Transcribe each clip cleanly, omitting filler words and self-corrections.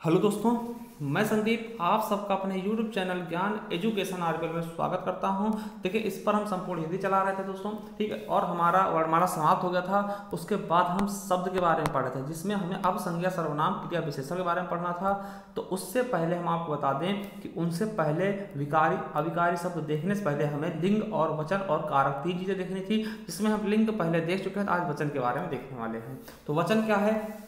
Hello दोस्तों, मैं संदीप आप सबका अपने YouTube चैनल ज्ञान एजुकेशन आर्टिकल में स्वागत करता हूं। देखिए, इस पर हम संपूर्ण हिंदी चला रहे थे दोस्तों, ठीक है। और हमारा वर्णमाला समाप्त हो गया था। उसके बाद हम शब्द के बारे में पढ़ रहे थे, जिसमें हमें अब संज्ञा सर्वनाम क्रिया विशेषण के बारे में पढ़ना था। तो उससे पहले हम आपको बता दें कि उनसे पहले विकारी अविकारी शब्द देखने से पहले हमें लिंग और वचन और कारक 3 चीजें देखनी थी, जिसमें हम लिंग पहले देख चुके हैं। तो आज वचन के बारे में देखने वाले हैं। तो वचन क्या है,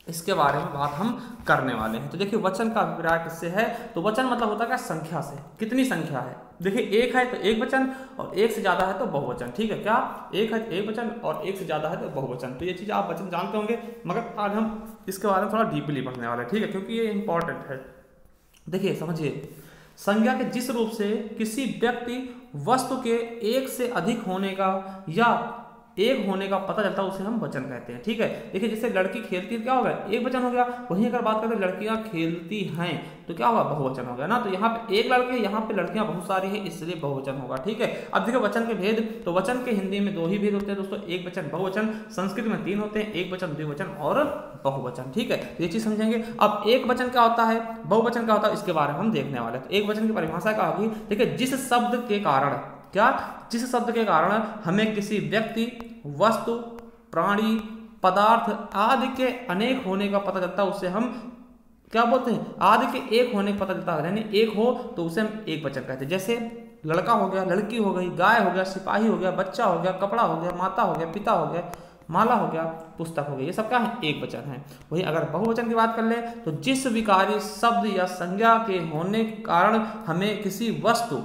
इसके बारे में बात हम करने वाले हैं। तो देखिए, वचन का अभिप्राय किससे है। तो वचन मतलब होता है क्या, संख्या से। कितनी संख्या है, देखिए एक है तो एक वचन, और एक से ज्यादा है तो बहुवचन। ठीक है, क्या एक है तो एक वचन और एक से ज्यादा है तो बहुवचन। तो ये चीज आप वचन जानते होंगे, मगर आज हम इसके बारे में थोड़ा डीपली पढ़ने वाले हैं, ठीक है, क्योंकि ये इंपॉर्टेंट है। देखिए समझिए, संज्ञा के जिस रूप से किसी व्यक्ति वस्तु के एक से अधिक होने का या एक होने का पता चलता है, उसे हम वचन कहते हैं। ठीक है, देखिए जैसे लड़की खेलती है, क्या हो गया, एक वचन हो गया। वहीं अगर बात करें लड़कियां खेलती हैं तो क्या होगा, बहुवचन हो गया ना। तो यहाँ पे एक लड़के, यहाँ पे लड़कियां बहुत सारी हैं, इसलिए बहुवचन होगा। ठीक है, अब देखो वचन के भेद। तो वचन के हिंदी में 2 ही भेद होते हैं दोस्तों, एक वचन बहुवचन। संस्कृत में 3 होते हैं, एक वचन द्विवचन और बहुवचन। ठीक है, तो ये चीज समझेंगे। अब एक वचन क्या होता है, बहुवचन क्या होता है, इसके बारे में हम देखने वाले हैं। तो एक वचन की परिभाषा क्या होगी, देखिए जिस शब्द के कारण, क्या, जिस शब्द के कारण हमें किसी व्यक्ति, वस्तु, प्राणी, पदार्थ आदि के अनेक होने का पता चलता है, उसे हम क्या बोलते हैं, आदि के एक होने का पता चलता है, यानी एक हो तो उसे हम एक वचन कहते हैं। जैसे लड़का हो गया, लड़की हो गई, गाय हो गया, सिपाही हो गया, बच्चा हो गया, कपड़ा हो गया, माता हो गया, पिता हो गया, माला हो गया, पुस्तक हो गई। ये सब क्या है, एक वचन है। वही अगर बहुवचन की बात कर ले तो जिस विकारी शब्द या संज्ञा के होने के कारण हमें किसी वस्तु,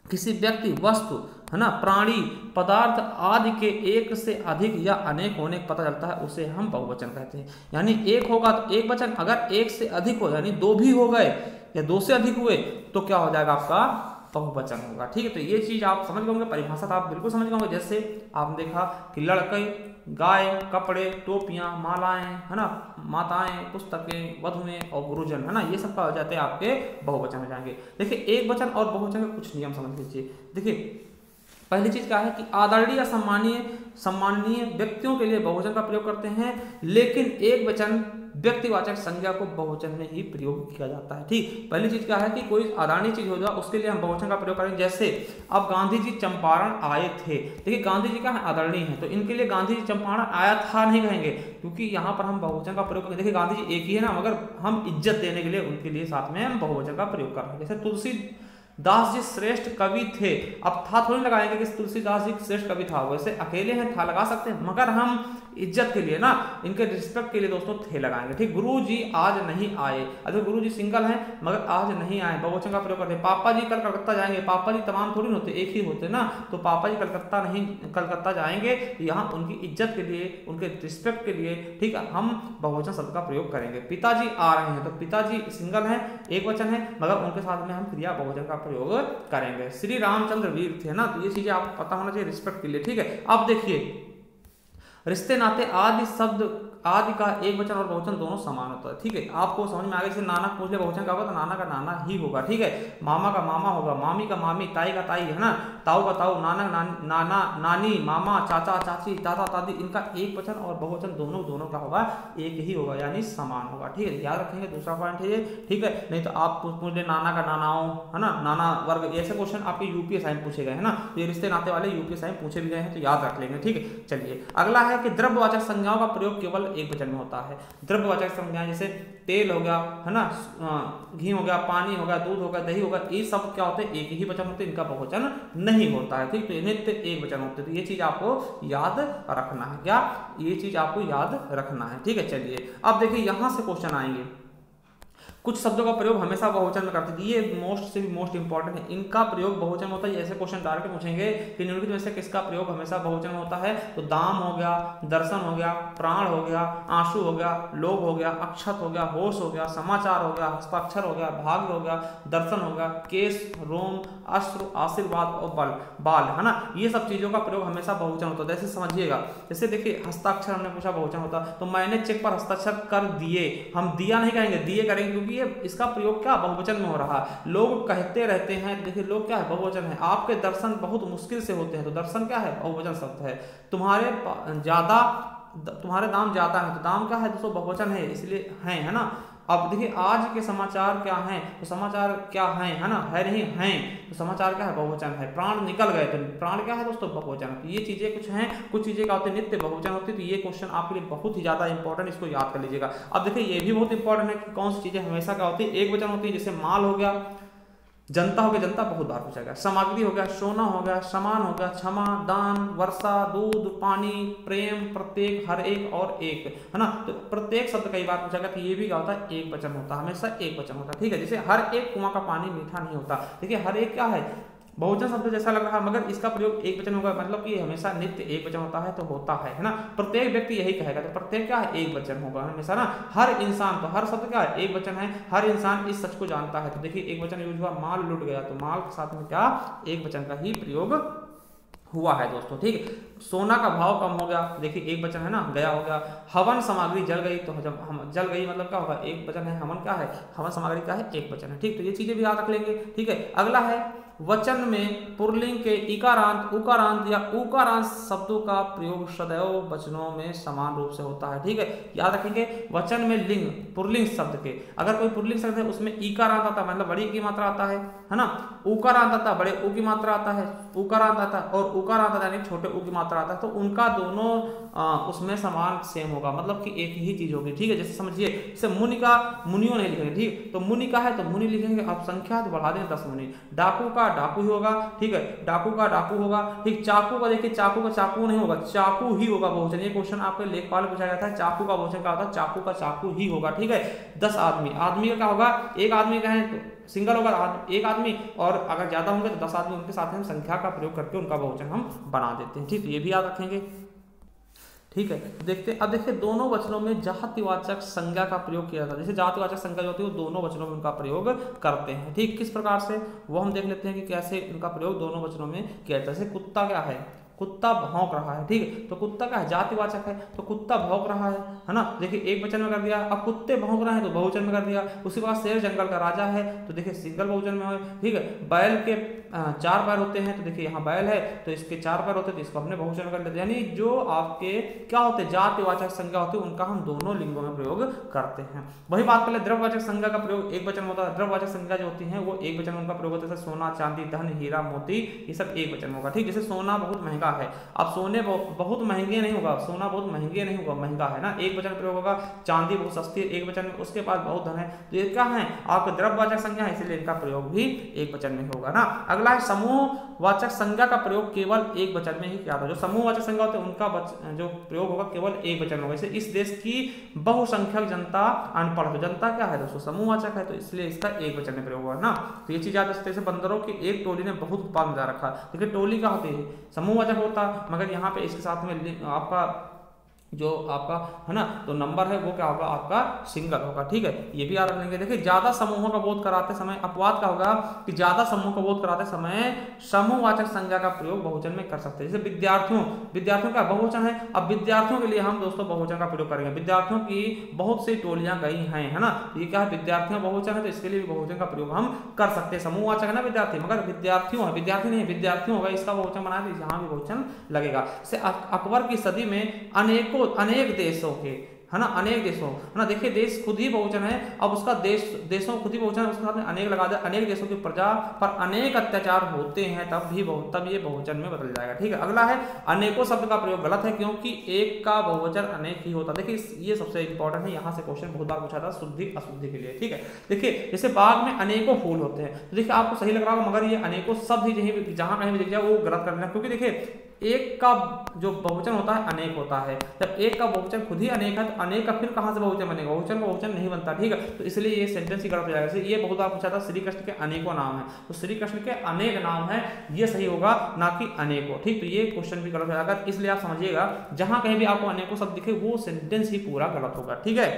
किसी व्यक्ति, वस्तु, है ना, प्राणी, पदार्थ आदि के एक से अधिक या अनेक होने का पता चलता है, उसे हम बहुवचन कहते हैं। यानी एक होगा तो एक वचन, अगर एक से अधिक हो यानी 2 भी हो गए या 2 से अधिक हुए तो क्या हो जाएगा, आपका बहुवचन होगा। ठीक है, तो ये चीज आप समझ गए होंगे, परिभाषा तो आप बिल्कुल समझ गए होंगे। जैसे आपने देखा कि लड़के, गाय, कपड़े, टोपियां, मालाएं, है ना, माताएं, पुस्तकें, वधुएं और गुरुजन, है ना, ये सब क्या हो जाते हैं, आपके बहुवचन हो जाएंगे। देखिए एक वचन और बहुवचन के कुछ नियम समझ लीजिए। देखिए पहली चीज क्या है कि आदरणीय या सम्माननीय व्यक्तियों के लिए बहुवचन का प्रयोग करते हैं, लेकिन एक वचन व्यक्तिवाचक संज्ञा को बहुवचन में ही प्रयोग किया जाता है। ठीक, पहली चीज क्या है कि कोई आदरणीय चीज हो जाए उसके लिए हम बहुवचन का प्रयोग करेंगे। जैसे अब गांधी जी चंपारण आए थे, देखिए गांधी जी क्या है, आदरणीय है, तो इनके लिए गांधी जी चंपारण आया था नहीं कहेंगे, क्योंकि यहाँ पर हम बहुवचन का प्रयोग करेंगे। देखिए गांधी जी एक ही है ना, मगर हम इज्जत देने के लिए उनके लिए साथ में हम बहुवचन का प्रयोग कर रहे हैं। जैसे तुलसी दास जी श्रेष्ठ कवि थे, अब था थोड़ी लगाएंगे कि तुलसीदास जी श्रेष्ठ कवि था, वैसे अकेले हैं था लगा सकते हैं, मगर हम इज्जत के लिए ना, इनके रिस्पेक्ट के लिए दोस्तों थे लगाएंगे। ठीक, गुरु जी आज नहीं आए, अगर गुरु जी सिंगल हैं मगर आज नहीं आए, बहुवचन का प्रयोग करते हैं। पापा जी कल कलकत्ता जाएंगे, पापा जी तमाम थोड़ी होते, एक ही होते ना, तो पापा जी कलकत्ता जाएंगे, यहाँ उनकी इज्जत के लिए, उनके रिस्पेक्ट के लिए, ठीक है, हम बहुवचन शब्द का प्रयोग करेंगे। पिताजी आ रहे हैं, तो पिताजी सिंगल है, एक वचन है, मगर उनके साथ में हम क्रिया बहुवचन का प्रयोग करेंगे। श्री रामचंद्र वीर थे ना, तो ये चीजें आपको पता होना चाहिए रिस्पेक्ट के लिए। ठीक है, अब देखिए रिश्ते नाते आदि शब्द आदि का एक वचन और बहुवचन दोनों समान होता है। ठीक है, आपको समझ में आ गया। जैसे नाना पूछ ले बहुवचन का होगा तो नाना का नाना ही होगा। ठीक है, मामा का मामा होगा, मामी का मामी, ताई का ताई, है ना, ताऊ का ताऊ, नाना नाना नानी, मामा, चाचा चाची, दादा दादी, इनका एक वचन और बहुवचन दोनों का होगा, एक ही होगा, यानी समान होगा। ठीक है, याद रखेंगे, दूसरा पॉइंट है ये। ठीक है, नहीं तो आप पूछ ले नाना का नानाओं, है ना, नाना वर्ग, ऐसे क्वेश्चन आपके यूपीएसआई में पूछे गए हैं ना, तो ये रिश्ते नाते वाले यूपीएसआई में पूछे भी गए हैं, तो याद रख लेंगे। ठीक है, चलिए अगला है कि द्रव्यवाचक संज्ञाओं का प्रयोग केवल एक वचन में होता है। द्रव्यवाचक संज्ञाएं जैसे तेल हो गया, है ना, घी हो गया, पानी हो गया, दूध हो गया, दही हो गया, ये सब क्या होते हैं, एक ही वचन होते हैं, इनका बहुवचन नहीं होता है। ठीक, तो नित्य एक वचन होते हैं, तो ये चीज आपको याद रखना है। क्या, ये चीज आपको याद रखना है। ठीक है, चलिए अब देखिए यहां से क्वेश्चन आएंगे। कुछ शब्दों का प्रयोग हमेशा बहुवचन में करते हैं, ये मोस्ट इंपॉर्टेंट है, इनका प्रयोग बहुवचन में होता है। ऐसे क्वेश्चन डायरेक्ट पूछेंगे कि निम्नलिखित में से किसका प्रयोग हमेशा बहुवचन में होता है, तो दाम हो गया, दर्शन हो गया, प्राण हो गया, आंसू हो गया, लोभ हो गया, अक्षत हो गया, होश हो गया, समाचार हो गया, हस्ताक्षर हो गया, भाग्य हो गया, दर्शन हो गया, केश, रोम, अश्रु, आशीर्वाद और बाल, है ना, ये सब चीजों का प्रयोग हमेशा बहुवचन होता है। जैसे समझिएगा, जैसे देखिए हस्ताक्षर हमने पूछा बहुवचन होता, तो मैंने चेक पर हस्ताक्षर कर दिए, हम दिया नहीं कहेंगे, दिए करेंगे, क्योंकि ये इसका प्रयोग क्या बहुवचन में हो रहा है। लोग कहते रहते हैं, देखिए लोग क्या है, बहुवचन है। आपके दर्शन बहुत मुश्किल से होते हैं, तो दर्शन क्या है, बहुवचन शब्द है। तुम्हारे दाम ज्यादा है, तो दाम क्या है दोस्तों, बहुवचन है, इसलिए है ना। अब देखिए आज के समाचार क्या हैं, तो समाचार क्या हैं, है ना, है नहीं हैं, तो समाचार क्या है, बहुवचन है। प्राण निकल गए, तो प्राण क्या है दोस्तों, बहुवचन। तो ये चीजें कुछ हैं, कुछ चीजें क्या होती है, नित्य बहुवचन होती है। तो ये क्वेश्चन आपके लिए बहुत ही ज्यादा इंपॉर्टेंट, इसको याद कर लीजिएगा। अब देखिए ये भी बहुत इंपॉर्टेंट है कि कौन सी चीजें हमेशा क्या होती है, एक वचन होती है। जैसे माल हो गया, जनता हो गया, जनता बहुत बार पूछा गया, सामग्री हो गया, सोना हो गया, समान हो गया, क्षमा, दान, वर्षा, दूध, पानी, प्रेम, प्रत्येक, हर एक और एक, है ना। तो प्रत्येक शब्द कई बार पूछा गया, तो ये भी क्या होता है, एक वचन होता है, हमेशा एक वचन होता है, ठीक है। जैसे हर एक कुआं का पानी मीठा नहीं होता, देखिए हर एक क्या है, बहुवचन शब्द जैसा लग रहा है, मगर इसका प्रयोग एक वचन होगा, मतलब कि हमेशा नित्य एक वचन होता है, तो होता है ना। प्रत्येक व्यक्ति यही कहेगा, तो प्रत्येक क्या है, एक वचन होगा हमेशा ना। हर इंसान, तो हर शब्द क्या है, एक वचन है। हर इंसान इस सच को जानता है, तो देखिए एक वचन यूज हुआ, माल लुट गया, तो माल के साथ में क्या, एक वचन का ही प्रयोग हुआ है दोस्तों, ठीक है। सोना का भाव कम हो गया, देखिए एक वचन है ना, गया हो गया। हवन सामग्री जल गई, तो जब हम जल गई मतलब क्या होगा, एक वचन है। हवन क्या है, हवन सामग्री क्या है, एक वचन है, ठीक। तो ये चीजें भी याद रख लेंगे, ठीक है। अगला है वचन में पुल्लिंग के इकारांत, उकारांत या उकारांत शब्दों का प्रयोग सदैव वचनों में समान रूप से होता है, ठीक है। याद रखेंगे, वचन में लिंग, पुल्लिंग शब्द के, अगर कोई पुल्लिंग शब्द है उसमें इकारांत आता है, मतलब बड़ी की मात्रा आता है ना। उकारांत आता है, बड़े उ की मात्रा आता है, उकारांत आता है, और उकारांत आता है यानी छोटे उ की मात्रा आता है, तो उनका दोनों उसमें समान सेम होगा, मतलब कि एक ही चीज होगी, ठीक है। जैसे समझिए, जैसे मुनि का मुनियो नहीं लिखेंगे, ठीक, तो मुनि का है तो मुनि लिखेंगे, अब संख्या तो बढ़ा दें 10 मुनि। डाकू का डाकू ही होगा, ठीक है, डाकू का डाकू होगा, ठीक। चाकू का देखिए, चाकू का चाकू नहीं होगा, चाकू ही होगा बहुवचन। ये क्वेश्चन आपके लेखपाल पूछा गया था, चाकू का बहुवचन क्या होता है, चाकू का चाकू ही होगा, ठीक है। 10 आदमी, आदमी का क्या होगा, एक आदमी का है तो सिंगल होगा, एक आदमी, और अगर ज्यादा होंगे तो 10 आदमी, उनके साथ हम संख्या का प्रयोग करके उनका बहुवचन हम बना देते हैं, ठीक। तो ये भी याद रखेंगे, ठीक है। देखते, अब देखिए दोनों वचनों में जातिवाचक संज्ञा का प्रयोग किया जाता है। जैसे जातिवाचक संज्ञा जो होती है वो दोनों वचनों में उनका प्रयोग करते हैं, ठीक। किस प्रकार से, वो हम देख लेते हैं कि कैसे उनका प्रयोग दोनों वचनों में किया जाता है। जैसे कुत्ता क्या है, कुत्ता भौंक रहा है, ठीक है, तो कुत्ता का जातिवाचक है, तो कुत्ता भौंक रहा है ना। देखिए एक वचन में कर दिया, अब कुत्ते भौंक रहे हैं तो बहुवचन में कर दिया। उसके बाद शेर जंगल का राजा है, तो देखिए सिंगल बहुवचन में हो, ठीक है। बैल के 4 पैर होते हैं, तो देखिए यहाँ बैल है तो इसके 4 पैर होते हैं, तो इसको हमने बहुवचन में कर लेते हैं। यानी जो आपके क्या होते हैं, जातिवाचक संज्ञा होती है, उनका हम दोनों लिंगों में प्रयोग करते हैं। वही बात कर ले, द्रव्यवाचक संज्ञा का प्रयोग एक वचन होता है। द्रव्यवाचक संज्ञा जो होती है वो एक वचन में उनका प्रयोग होता है, जैसे सोना, चांदी, धन, हीरा, मोती, ये सब एक वचन होगा, ठीक। जैसे सोना बहुत महंगा है, अब सोने बहुत महंगे नहीं होगा, सोना बहुत महंगे नहीं होगा, महंगा है ना, एक वचन प्रयोग होगा। चांदी बहुत सस्ती है, एक वचन में, उसके पास बहुत धन है, तो ये क्या है, आपका द्रव्यवाचक संज्ञा है, इसलिए इनका प्रयोग भी एक वचन में होगा ना। अगला है समूहवाचक संज्ञा का प्रयोग केवल एक वचन में ही किया था। जो समूहवाचक संज्ञा होते हैं उनका जो प्रयोग होगा केवल एक वचन होगा। जैसे इस देश की बहुसंख्यक जनता अनपढ़, तो जनता क्या है दोस्तों, समूहवाचक है, तो इसलिए इसका एक वचन में प्रयोग होगा ना। तो ये चीज याद रखते हैं। बंदरों की एक टोली ने बहुत उत्पाद मचा रखा, देखिए टोली क्या होती है, समूहवाचक होता, मगर यहाँ पे इसके साथ में आपका जो आपका है ना, तो नंबर है वो क्या होगा, आपका सिंगल होगा, ठीक है। ये भी याद रखेंगे। देखिए ज्यादा समूहों का बोध कराते समय अपवाद का होगा कि ज्यादा समूह का बोध कराते समय समूहवाचक संज्ञा का प्रयोग बहुवचन में कर सकते हैं। जैसे विद्यार्थियों का बहुवचन है, अब विद्यार्थियों के लिए हम दोस्तों बहुवचन का प्रयोग करेंगे। विद्यार्थियों की बहुत सी टोलियां गई हैं, है ना, ये क्या है, विद्यार्थियों बहुवचन है, तो इसके लिए भी बहुवचन का प्रयोग हम कर सकते हैं। समूहवाचक है ना विद्यार्थी, मगर विद्यार्थियों है, विद्यार्थी नहीं, विद्यार्थियों होगा, इसका बहुवचन बनाया तो यहाँ भी बहुवचन लगेगा। जैसे अकबर की सदी में अनेक देशों के, है ना, अनेक देशों, है ना, देखिए देश खुद ही बहुवचन है, अब उसका देशों खुद ही बहुवचन है, उसके साथ में अनेक लगा दे, अनेक देशों की प्रजा पर अनेक अत्याचार होते हैं, तब ये बहुवचन में बदल जाएगा, ठीक है। अगला है अनेकों शब्द का प्रयोग गलत है, क्योंकि एक का बहुवचन अनेक ही होता है। देखिए ये सबसे इंपॉर्टेंट है, यहाँ से क्वेश्चन बहुत बार पूछा था शुद्धि अशुद्धि के लिए, ठीक है। देखिए जैसे बाग में अनेकों फूल होते हैं, तो देखिए आपको सही लग रहा होगा, मगर ये अनेकों शब्द ही जहां कहीं भी दिख जाए वो गलत कर देना, क्योंकि देखिए एक का जो बहुवचन होता है अनेक होता है। जब एक का बहुवचन खुद ही अनेक है तो अनेक का फिर कहां से बहुवचन बनेगा, बहुवचन नहीं बनता, ठीक है। तो इसलिए ये सेंटेंस ही गलत हो जाएगा। ये बहुत बार पूछा था, श्री कृष्ण के अनेकों नाम है, तो श्री कृष्ण के अनेक नाम है, ये सही होगा, ना कि अनेकों, ठीक। तो ये क्वेश्चन भी गलत हो जाएगा, इसलिए आप समझिएगा जहां कहीं भी आपको अनेकों शब्द दिखे वो सेंटेंस ही पूरा गलत होगा, ठीक है।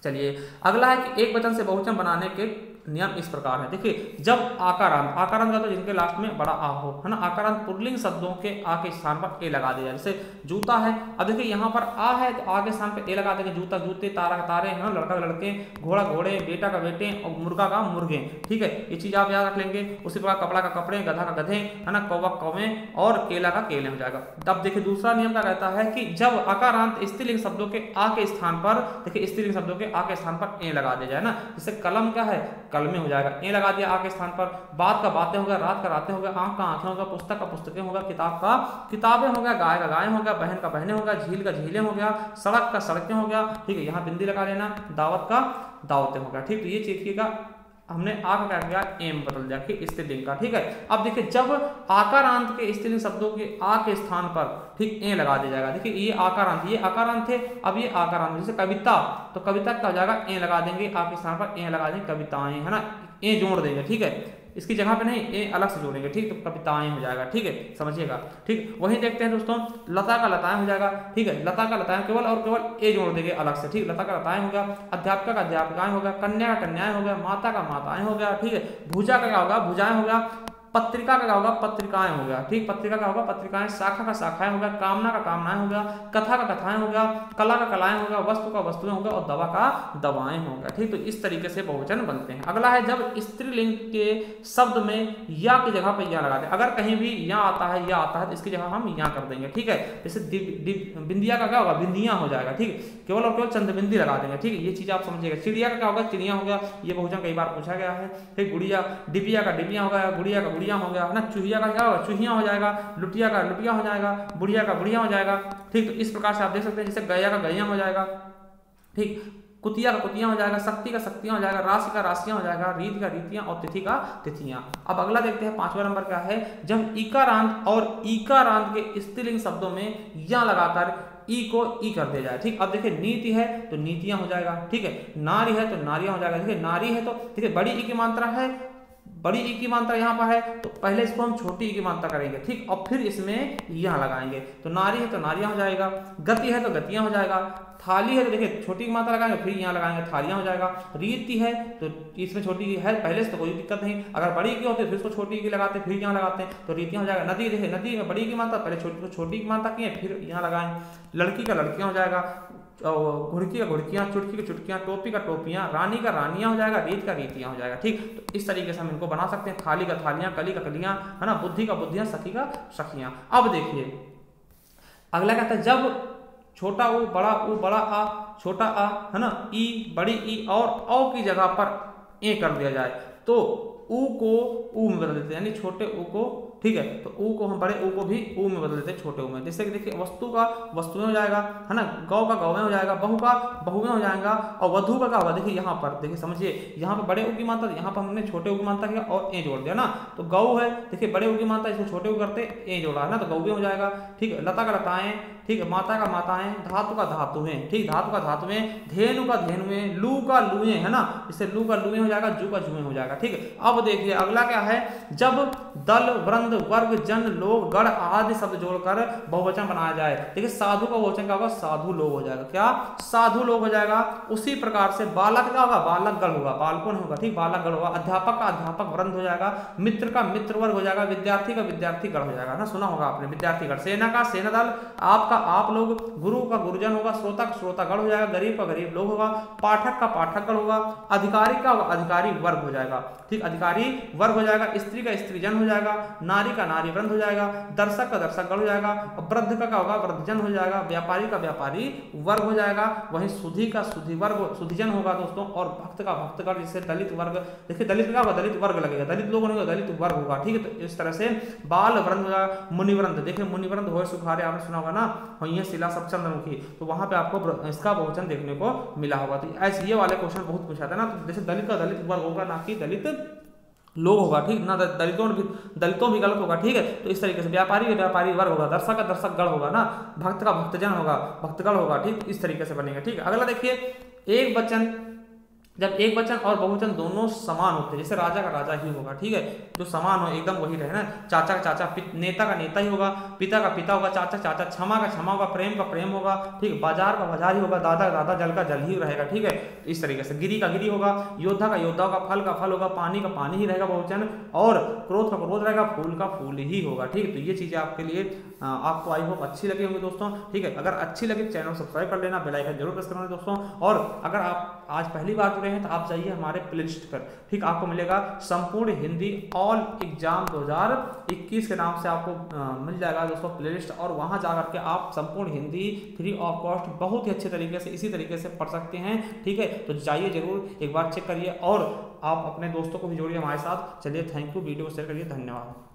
चलिए अगला है कि एक वचन से बहुवचन बनाने के नियम इस प्रकार है। देखिए जब आकारांत, आकारांत का तो जिनके लास्ट में बड़ा आ हो, है ना, आकारांत पुल्लिंग शब्दों के आ के स्थान पर ए लगा दिया, जैसे जूता है, अब देखिए यहाँ पर आ है तो आ के स्थान पर ए लगा देंगे, जूता जूते, तारा का तारे, है ना, लड़का का लड़के, घोड़ा घोड़े, बेटा का बेटे और मुर्गा का मुर्गे, ठीक है, ये चीज आप याद रख लेंगे। उसी प्रकार कपड़ा का कपड़े, गधा का गधे, है ना, कौवा कौवे और केला का केले हो जाएगा। तब देखिए दूसरा नियम क्या कहता है कि जब आकारांत स्त्रीलिंग शब्दों के आ के स्थान पर, देखिए स्त्रीलिंग शब्दों के आ के स्थान पर ए लगा दिया जाए ना, जैसे कलम क्या है, कलमे हो जाएगा, ए लगा दिया आ के स्थान पर, बात का बातें हो गया, रात का रातें हो गया, आंख का आंखें हो गया, पुस्तक का पुस्तकें हो गया, किताब का किताबें हो गया, गाय का गाय हो गया, बहन का बहनें हो गया, झील का झीलें हो गया, सड़क का सड़कें हो गया, ठीक है, यहाँ बिंदी लगा लेना, दावत का दावतें हो गया, ठीक, तो ये देखिएगा हमने आ का क्या किया, एम बदल दिया कि स्त्रीलिंग का, ठीक है। अब देखिए जब आकारांत के स्त्रीलिंग शब्दों के आ के स्थान पर, ठीक, ए लगा दिया जाएगा, देखिए ये आकारांत, ये आकारांत थे, अब ये आकारांत, जैसे कविता, तो कविता क्या हो जाएगा, ए लगा देंगे, आ के स्थान पर ए लगा देंगे, कविताएं, है ना, ए जोड़ देंगे, ठीक है, इसकी जगह पे नहीं, ए अलग से जोड़ेंगे, ठीक, तो कविताएं हो जाएगा, ठीक है, समझिएगा, ठीक। वहीं देखते हैं दोस्तों लता का लताएं हो जाएगा, ठीक है, लता का लताएं केवल और केवल ए जोड़ देंगे अलग से, ठीक, लता का लताएं हो गया, अध्यापक का अध्यापिकाएं हो गया, कन्या का कन्याएं हो गया, माता का माताएं हो गया, ठीक है, भुजा का क्या होगा, भुजाएं हो गया, पत्रिका का क्या होगा, पत्रिकाएं हो गया, ठीक, पत्रिका का होगा पत्रिकाएं, शाखा का शाखाएं हो गया, कामना का कामनाएं हो गया, कथा का कथाएं हो गया, कला का कलाएं हो गया, वस्तु का वस्तुएं हो गया और दवा का दवाएं हो गया, ठीक। तो इस तरीके से बहुवचन बनते हैं। अगला है जब स्त्रीलिंग के शब्द में या की जगह पर या लगा दें, अगर कहीं भी या आता है या आता है तो इसकी जगह हम या कर देंगे, ठीक है, जैसे बिंदिया का क्या होगा, बिंदिया हो जाएगा, ठीक, केवल और केवल चंद्रबिंदी लगा देंगे, ठीक है, ये चीज आप समझिएगा। चिड़िया का क्या होगा, चिड़िया हो गया, ये बहुवचन कई बार पूछा गया है, ठीक, गुड़िया, डिबिया का डिबिया हो गया, गुड़िया का गुड़िया हो गया, है ना, चूहिया का क्या होगा, चूहिया हो जाएगा, लुटिया का लुटिया हो जाएगा, बुढ़िया का बुढ़िया हो जाएगा, ठीक। तो इस प्रकार से आप देख सकते हैं, जैसे गैया का गैया हो जाएगा, ठीक, कुतिया का कुतिया हो जाएगा, शक्ति का शक्तियां हो जाएगा, राशि का राशियां हो जाएगा, रीत का रीतियां और तिथि का तिथियां। अब अगला देखते हैं 5वां नंबर क्या है, जब इकारांत और ईकारांत के स्त्रीलिंग शब्दों में या लगाकर ई को ई कर दिया जाए, ठीक। अब देखिए नीति है तो नीतियां हो जाएगा, ठीक है, नारी है तो नारियां हो जाएगा, देखिए नारी है तो देखिए बड़ी ई की मात्रा है, बड़ी ई की मात्रा यहाँ पर है तो पहले इसको हम छोटी ई की मात्रा करेंगे, ठीक, और फिर इसमें यहाँ लगाएंगे, तो नारी है तो नारियां हो जाएगा, गति है तो गतियां हो जाएगा, थाली है तो देखिए छोटी की मात्रा लगाएंगे, फिर यहाँ लगाएंगे थालियां हो जाएगा, रीति है तो इसमें छोटी है पहले से तो कोई दिक्कत नहीं, अगर बड़ी की होती है फिर इसको छोटी की लगाते हैं, फिर यहाँ लगाते हैं तो रीतियां हो जाएगा। नदी देखिए नदी में बड़ी की मात्रा, पहले छोटी को छोटी की मात्रा किए फिर यहाँ लगाएं, लड़की का लड़कियां हो जाएगा, घुड़की का घुड़कियां, चुटकी की चुटकियां, टोपी का टोपियां, रानी का रानियां हो जाएगा, रीत का रीतियां हो जाएगा, ठीक। तो इस तरीके से हम इनको बना सकते हैं, थाली का थालियां, कली का कलियां, है ना, बुद्धि का बुद्धियां, सखी का सखियां। अब देखिए अगला कहता है जब छोटा ऊ बड़ा आ, छोटा आ, है ना, ई बड़ी ई और औ की जगह पर ए कर दिया जाए तो ऊ को ऊ में बदल देते हैं, यानी छोटे ऊ को, ठीक है, तो ऊ को हम बड़े ऊ को भी ऊ में बदल देते हैं छोटे ऊ में। जैसे कि देखिए वस्तु का वस्तुएं हो जाएगा, है ना, गौ का गौवें हो जाएगा, बहू का बहुएं हो जाएगा और वधु का क्या होगा, देखिए यहाँ पर देखिए समझिए, यहाँ पर बड़े ऊ की मात्रा, यहाँ पर हमने छोटे ऊ की मात्रा किया और ए जोड़ दिया ना, तो गौ है देखिए बड़े ऊ की मात्रा, इसको छोटे ऊ करते ए जोड़ा है ना, तो गौवें हो जाएगा, ठीक है, लता का लताएं, ठीक है, माता का माताएं, धातु का धातुएं, ठीक, धातु का धातुएं, धेनु का धेनुएं, लू का लुएं, है ना, इससे लू का लुएं हो जाएगा, जू का जुएं हो जाएगा, ठीक है। अब देखिए अगला क्या है, जब दल वृंद वर्ग जन लोग गण आदि शब्द जोड़कर बहुवचन बनाया जाए, देखिए साधु का बहुवचन क्या होगा, साधु लोग हो जाएगा, क्या, साधु लोग हो जाएगा। उसी प्रकार से बालक क्या होगा, बालक गण होगा, बालकों होगा, ठीक, बालक गण होगा, अध्यापक का अध्यापक वृंद हो जाएगा, मित्र का मित्र वर्ग हो जाएगा, विद्यार्थी का विद्यार्थी गण हो जाएगा ना, सुना होगा आपने विद्यार्थी गण, सेना का सेना दल, आपका आप लोग, गुरु का गुरुजन होगा, श्रोता का श्रोतागण हो जाएगा, गरीब का गरीब लोग होगा, पाठक का पाठकगण होगा, अधिकारी का अधिकारी वर्ग हो जाएगा, ठीक, अधिकारी वर्ग हो जाएगा, स्त्री का स्त्रीजन हो जाएगा, नारी का नारी वृंद हो जाएगा, दर्शक का दर्शकगण हो जाएगा, वृद्ध का क्या होगा, वृद्धजन हो जाएगा, व्यापारी का व्यापारी वर्ग हो जाएगा, वहीं सुधी का सुधी वर्ग सुधीजन होगा दोस्तों, और भक्त का भक्तगण, जिससे दलित वर्ग, देखिए दलित क्या होगा, दलित वर्ग लगेगा, दलित लोग होंगे दलित वर्ग होगा, ठीक है। तो इस तरह से बाल वृंद हो जाएगा, मुनिवृंद, देखिए मुनिवृंद हो सुखारे आपने सुना होगा ना, वहीं शिला सब चंद्रमुखी, तो वहां पे आपको इसका बहुवचन देखने को मिला होगा। तो ऐसे ये वाले क्वेश्चन बहुत पूछा था ना, तो जैसे दलित का दलित वर्ग होगा, ना कि दलित लोग होगा, ठीक ना, दलितों भी गलत होगा, ठीक है। तो इस तरीके से व्यापारी का व्यापारी वर्ग होगा, दर्शक का दर्शक गण होगा ना, भक्त का भक्तजन होगा, भक्तगण होगा, ठीक, इस तरीके से बनेगा, ठीक है। अगला देखिए एक वचन जब एक वचन और बहुवचन दोनों समान होते हैं, जैसे राजा का राजा ही होगा, ठीक है, जो समान हो एकदम वही रहे ना, चाचा का चाचा, नेता का नेता ही होगा, पिता का पिता होगा, चाचा चाचा, क्षमा का क्षमा होगा, प्रेम का प्रेम होगा, ठीक है, बाजार का बाजार ही होगा, दादा दादा, जल का जल ही रहेगा, ठीक है। तो इस तरीके से गिरी का गिरी होगा, योद्धा का योद्धा होगा, फल का फल होगा, पानी का पानी ही रहेगा बहुवचन, और क्रोध का क्रोध रहेगा, फूल का फूल ही होगा, ठीक है। तो ये चीजें आपके लिए आपको आई होप अच्छी लगी होंगी दोस्तों, ठीक है। अगर अच्छी लगी चैनल सब्सक्राइब कर लेना, बेल आइकन जरूर प्रेस करना दोस्तों। और अगर आप आज पहली बार जुड़े हैं तो आप जाइए हमारे प्लेलिस्ट पर, ठीक, आपको मिलेगा संपूर्ण हिंदी ऑल एग्जाम 2021 के नाम से आपको मिल जाएगा दोस्तों प्लेलिस्ट, और वहां जाकर के आप संपूर्ण हिंदी फ्री ऑफ कॉस्ट बहुत ही अच्छे तरीके से इसी तरीके से पढ़ सकते हैं, ठीक है। तो जाइए जरूर एक बार चेक करिए और आप अपने दोस्तों को भी जोड़िए हमारे साथ। चलिए थैंक यू, वीडियो को शेयर करिए, धन्यवाद।